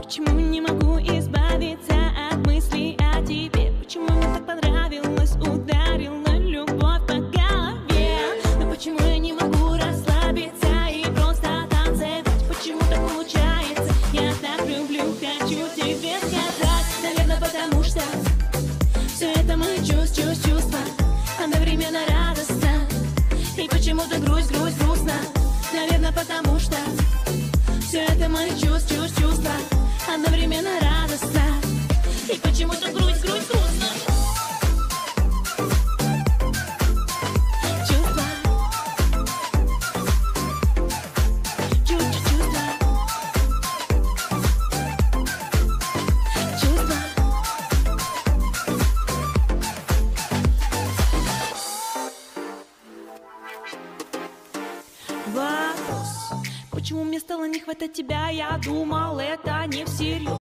Почему не могу избавиться от мыслей о тебе? Почему мне так понравилось, ударила любовь по голове? Но почему я не могу расслабиться и просто танцевать? Почему так получается? Я так люблю, хочу тебе сказать. Наверное, потому что все это мои чувства одновременно радостно. И почему-то грустно. Наверное, потому что все это мои чувства одновременно радостно. И почему-то грустно. Чувства. Чувства. Вопрос: почему мне стало не хватать тебя? Я думал, это не всерьез.